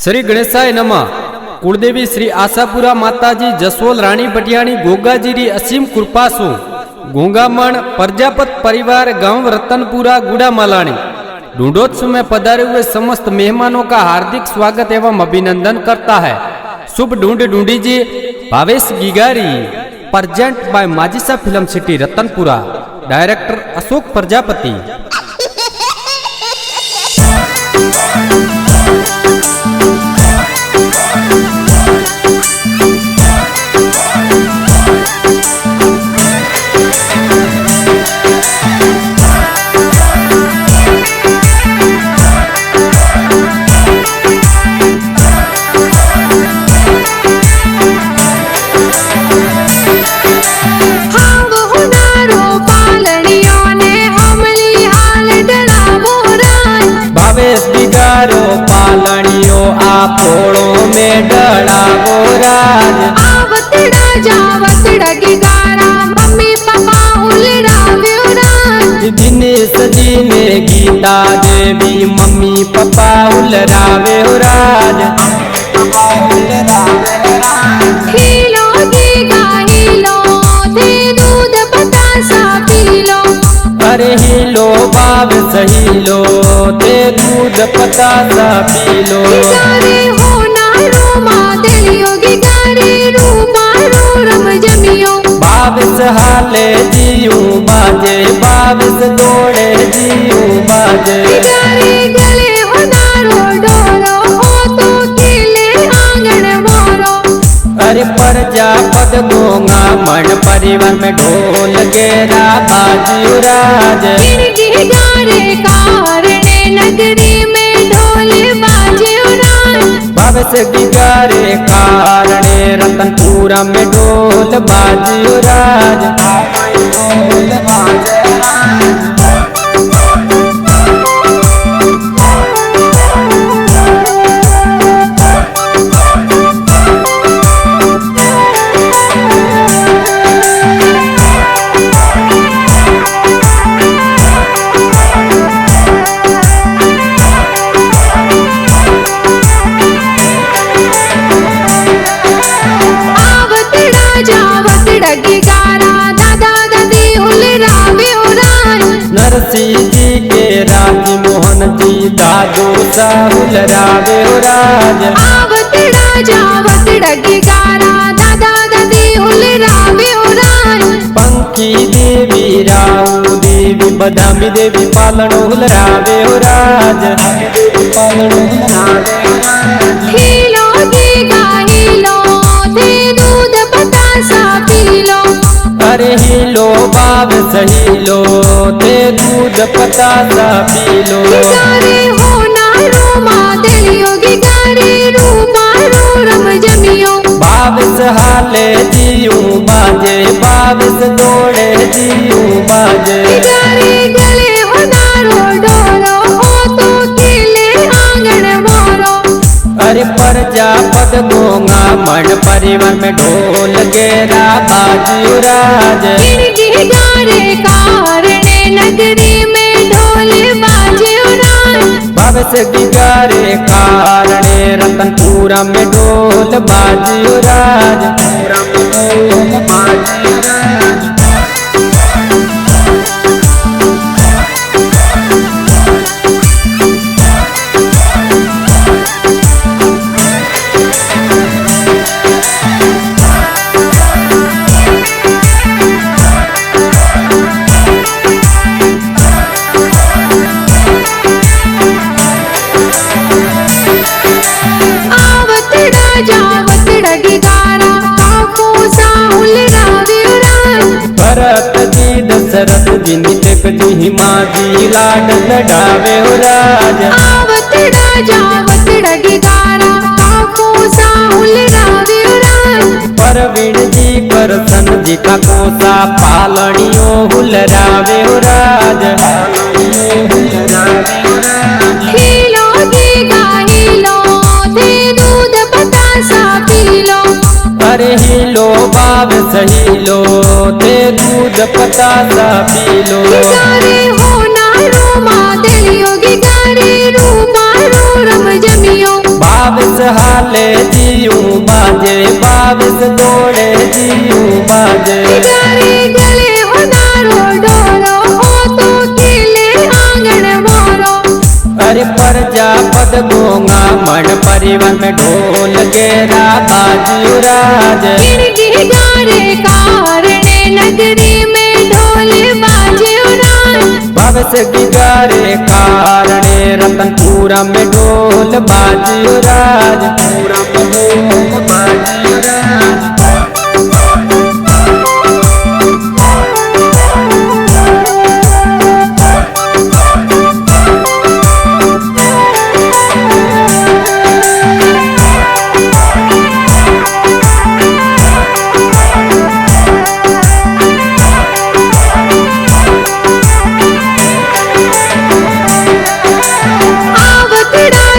श्री गणेशाय नमः। कुलदेवी श्री आशापुरा माताजी जसवल राणी भटियाणी गोगाजी री असीम कृपा सु गोंगामण प्रजापत परिवार गांव रतनपुरा गुड़ा मालानी ढूंढोत्सव में पधारे हुए समस्त मेहमानों का हार्दिक स्वागत एवं अभिनंदन करता है। शुभ ढूंढ ढूंढी जी Bhavesh Gigari present by Majisa film city Ratanpura, director Ashok Prajapati. पालनियो आपोड़ो में डलावो राज आवतड़ा जावतड़ा गिगारा मम्मी पापा उलराव्यो राज दिनेश जी ने गीता देवी मम्मी पापा उलराव्यो राज हिलो गीगा हिलो थे दूध बतासा पीलो। अरे हिलो बाब सहीलो ते दूध पतासा पीलो। गिगारे हो नारो मादलियो गिगारे रूपारो रम जमियो। बाबिस हाले जियो बाजे बाबिस दौड़े जियो बाजे। गिगारे गले हो नारो डोरो हो तो केले आंगन मोरो। अरे प्रजापत गोंगा मन परिवार में ढोल गेरा बाजियो राज। गिगारे कारणे नगरी में ढोल बाजियो राज। भवस गिगारे कारणे रतनपुरा में ढोल बाजियो राज। नरसिंह जी के राज मोहन जी दादू साहुल रावे राज। आवतड़ा जावतड़ा गिगारा दादा दादी हुल रावे राज। पंखी देवी राऊ देवी बदामी देवी पालन हुल रावे राज। हिलो गीगा हिलो थे दूध बतासा पीलो। अरे हिलो बाब सहीलो ते दूध पतासा पीलो। गिगारे हो नारो मादलियो गिगारे रूपारो रम जमियो। बाबिस हाले जियो बाजे बाबिस दौड़े जियो बाजे। गिगारे गले हो नारो डोरो हो तो केले आंगन मोरो। अरे प्रजापत गोंगा मन परिवार में ढोल गेरा बाजियो राज। गिगारे कारणे नगरी में ढोल बाजियो राज। भवस गिगारे कारणे रतनपुरा में ढोल बाजियो राज। जावतड़ा गिगारा आंखों सा उलराव्यो राज। भरत जी दशरथ जी नितक जी हिमाजी लाड लडावे राज। आवतड़ा जावतड़ा गिगारा आंखों सा उलराव्यो राज। परवीण जी करसन जी का कोसा पालनियो हुलरावे राज। हिलो गीगा हिलो थे दूध बतासा पीलो। अरे हिलो बाब सहीलो ते दूध पतासा पीलो। गिगारे हो नारो मादलियो गिगारे रूपारो रम जमियो। बाविस हाले जीऊ बाजे बाविस दौड़े जीऊ बाजे गारे गले हो नारो डोरो हो तो खेले आंगन मोरो अरे प्रजापत गोंगा मन परिवार में ढोल गेरा बाजियो राज गिरगी गारे कारणे नगरी में ढोल बाजियो राज भवस गिगारे कारणे रतनपुरा में ढोल बाजियो राज पूरा में ढोल बाजियो राज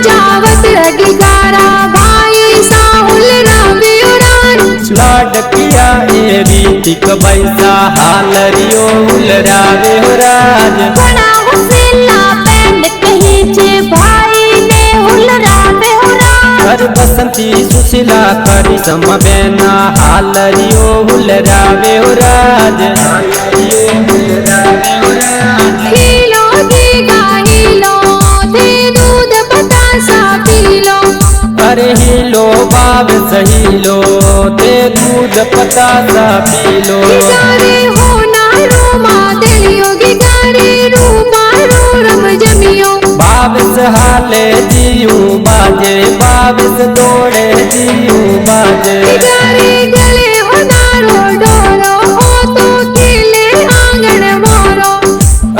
जावत अधिकारा भाई साहुल रावे उड़ान लाडकिया ए रीतिक बैसा हालरियो उलरावे हो राज बड़ा हुसेला पैंड कहीं चे भाई ने हुल रावे उड़ान हर बसंती सुशीला करी सम बेना हालरियो उलरावे हो राज हालरियो उलरावे हो राज हीलो देगा हीलो थे दूध बतासा पीलो अरे हिलो बाब सहीलो ते दूध पतासा पीलो गारे हो नारो मादलियो गारे रूपा रम जमियो बाविस हाले जीऊ बाजे बाविस दौड़े जीऊ बाजे गारे गले हो नारो डोरो हो तो खेले आंगन मोरो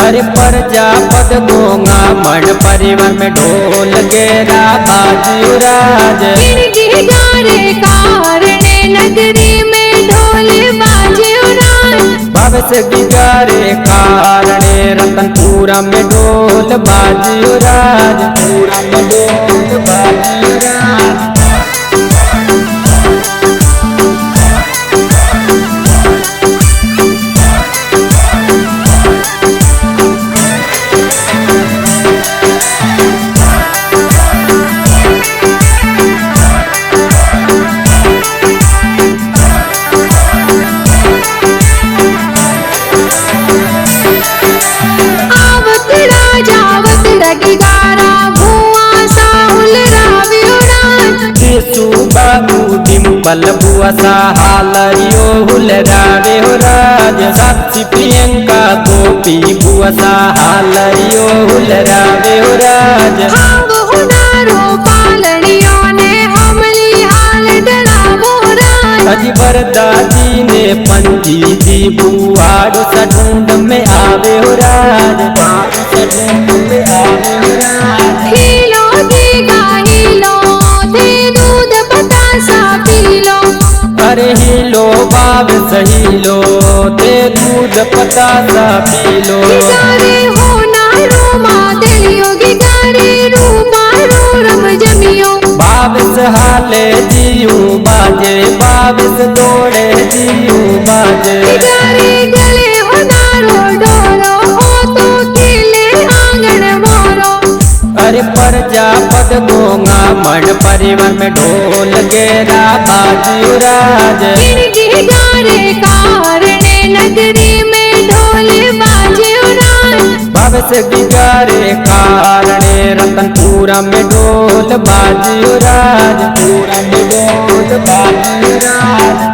अरे प्रजापत गोंगा मन परिवार में ढोल गेरा बाजियो राज गिरगी गारे कारणे नगरी में ढोल बाजियो राज भवस गिगारे कारणे रतनपुरा में ढोल बाजियो राज पूरा में ढोल बाजियो राज आवत राजावत रगिगारा भुआ साहुल रावे उड़ान केसु बाबू डिम्पल बुआसा हालरियो हुलरावे हो राज साक्षी प्रियंका गोपी बुआसा हालरियो हुलरावे हो राज हांग हो नारो पालनियों ने हमली हाल डरावो राज अजी वरदाजी ने पंजी जी बुआड़ो सढूंढ में आवे हो राज सढूंढ में आवे हो राज हीलो देगा हीलो थे दूध बतासा पीलो अरे हिलो बाब सहीलो ते दूध पतासा पीलो गारे हो नारो मादलियो गारे रूपा रम जमियो बाविस हाले जीऊ बाजे बाविस दौड़े जीऊ बाजे गारे गले हो नारो डोरो हो तो खेले आंगन मोरो अरे प्रजापत गोंगा मन परिवार में ढोल गेरा बाजियो राज गिरगी गारे कारणे नगरी में ढोल बाजियो राज भवस गिगारे कारणे रतनपुरा में ढोल बाजियो राज पूरा में ढोल बाजियो राज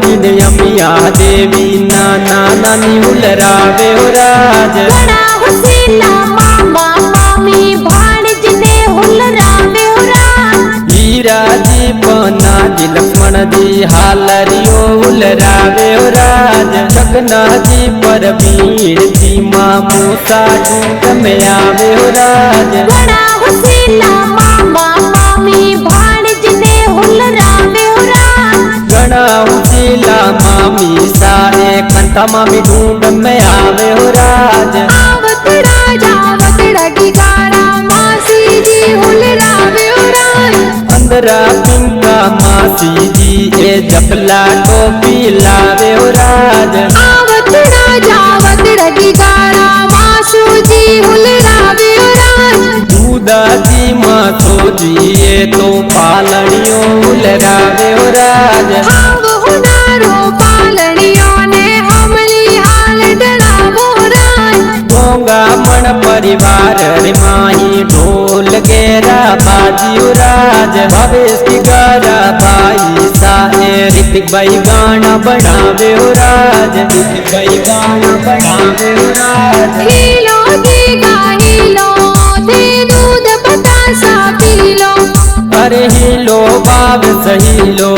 दिन यमिया देवी नाना नानी हुलरावे हो राज बड़ा हुसेला मामा मामी भाणज ने हुलरावे हो राज हीरा जी बना जी लक्ष्मण जी हालरियो हुलरावे हो राज जगना जी परवीर जी मामूसा ढूंढ में आवे हो राज बड़ा हुसेला मामा गणाऊं शीला मामी साए कंठा मामी ढूंढ में आवे हो राज। आवत राजा आवत डगिकारा मासी जी हुलरावे हो राज। अंदरा पिंका मासी जी ए जपला टोपी लावे हो राज। आवत राजा आवत डगिकारा मासू जी हुलरावे हो राज। दूधाजी मातो जी ए तो पालनियों हुलरावे हो राज। हाव हुनारो पालनियों ने हमली हाल डरावो राज। गोंगा मण परिवार रे माही ढोल गेरा बाजी राज। भवेश की गारा बाई साए ऋतिक भाई गाना बढ़ावे हो राज। ऋतिक भाई गाना बढ़ावे हो राज। हीलो देगा हीलो थे दूध बतासा पीलो। अरे हिलो बाब सहीलो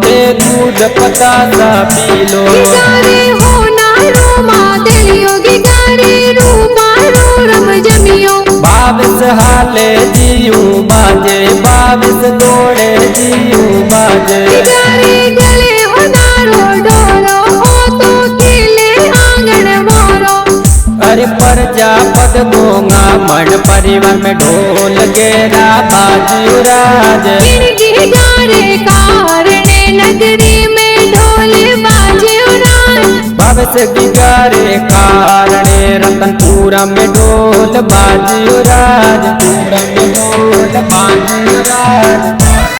ते दूध पतासा पीलो। गिगारे हो नारो मादलियो गिगारे रूपारो रम जमियो। बाविस हाले जियू बाजे बाविस दौड़े जियू बाजे। गिगारे गले हो नारो डोरो हो तो खेले आंगन मोरो। अरे प्रजापत गोंगा मण परिवार में ढोल गेरा बाजी राज। गिगारे कारणे नगरी में ढोल बाजे राज। भविष्य गिगारे कारणे रतनपुरा में ढोल बाजी राज। पूरा में ढोल बाजी राज।